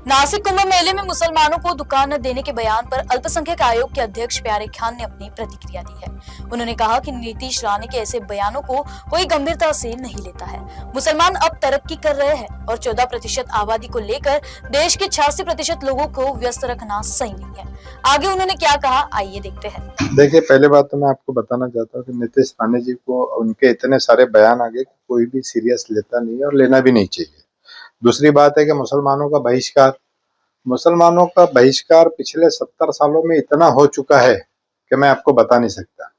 नासिक कुंभ मेले में मुसलमानों को दुकान न देने के बयान पर अल्पसंख्यक आयोग के अध्यक्ष प्यारे खान ने अपनी प्रतिक्रिया दी है। उन्होंने कहा कि नीतीश राणे के ऐसे बयानों को कोई गंभीरता से नहीं लेता है। मुसलमान अब तरक्की कर रहे हैं और 14% आबादी को लेकर देश के 86% लोगों को व्यस्त रखना सही नहीं है। आगे उन्होंने क्या कहा, आइए देखते हैं। देखिए, पहले बात तो मैं आपको बताना चाहता हूँ कि नीतीश राणे जी को उनके इतने सारे बयान आगे कोई भी सीरियस लेता नहीं है और लेना भी नहीं चाहिए। दूसरी बात है कि मुसलमानों का बहिष्कार पिछले 70 सालों में इतना हो चुका है कि मैं आपको बता नहीं सकता।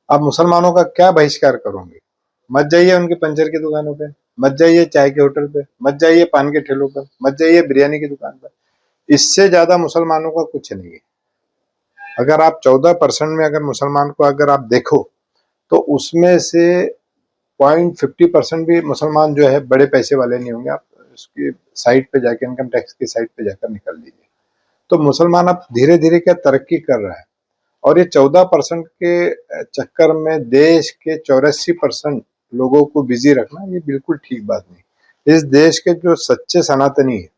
आप मुसलमानों का क्या बहिष्कार करोगे? मत जाइए उनकी पंचर की दुकानों पे, मत जाइए चाय के होटल पे, मत जाइए पान के ठेलों पर, मत जाइए बिरयानी की दुकान पर। इससे ज्यादा मुसलमानों का कुछ नहीं है। अगर आप 14% में अगर मुसलमान को अगर आप देखो तो उसमें से 0.50% भी मुसलमान जो है बड़े पैसे वाले नहीं होंगे। आप उसकी साइट पे जाके, इनकम टैक्स की साइट पे जाकर निकाल लीजिए। तो मुसलमान अब धीरे धीरे क्या तरक्की कर रहा है और ये 14% के चक्कर में देश के 84% लोगों को बिजी रखना ये बिल्कुल ठीक बात नहीं। इस देश के जो सच्चे सनातनी है,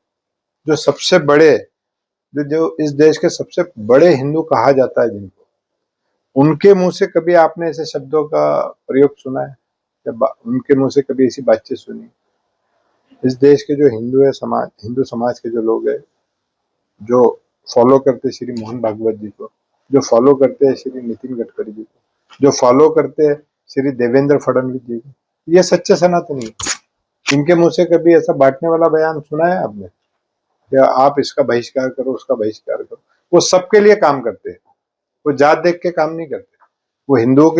जो सबसे बड़े जो इस देश के सबसे बड़े हिंदू कहा जाता है जिनको, उनके मुंह से कभी आपने ऐसे शब्दों का प्रयोग सुना है या उनके मुंह से कभी ऐसी बातचीत सुनी? इस देश के जो हिंदू समाज के जो लोग हैं, जो फॉलो करते श्री मोहन भागवत जी को, जो फॉलो करते हैं श्री नितिन गडकरी जी को, जो फॉलो करते हैं श्री देवेंद्र फडणवीस जी को, ये सच्चे सनातनी है। इनके मुंह से कभी ऐसा बांटने वाला बयान सुना है आपने? या आप इसका बहिष्कार करो, उसका बहिष्कार करो? वो सबके लिए काम करते हैं। वो जात देख के काम नहीं करते। वो हिंदुओं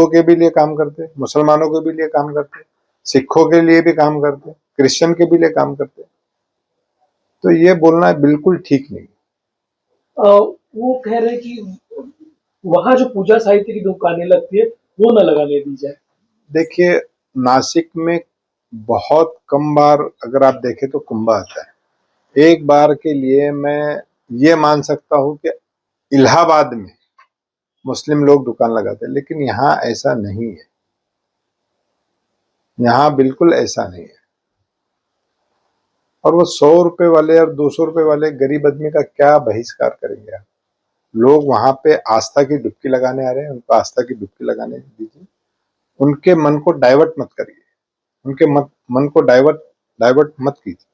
के भी लिए काम करते, मुसलमानों के भी लिए काम करते, सिखों के लिए भी काम करते, क्रिश्चियन के भी लिए काम करते। तो ये बोलना बिल्कुल ठीक नहीं। वो कह रहे हैं कि वहां जो पूजा साहित्य की दुकानें लगती है वो न लगाने दी जाए। देखिए, नासिक में बहुत कम बार अगर आप देखें तो कुंभ आता है। एक बार के लिए मैं ये मान सकता हूँ कि इलाहाबाद में मुस्लिम लोग दुकान लगाते हैं, लेकिन यहाँ ऐसा नहीं है। यहाँ बिल्कुल ऐसा नहीं है। और वो 100 रुपए वाले और 200 रुपए वाले गरीब आदमी का क्या बहिष्कार करेंगे आप? लोग वहां पे आस्था की डुबकी लगाने आ रहे हैं, उनको आस्था की डुबकी लगाने दीजिए। उनके मन को डाइवर्ट मत करिए, उनके मन को डाइवर्ट मत कीजिए।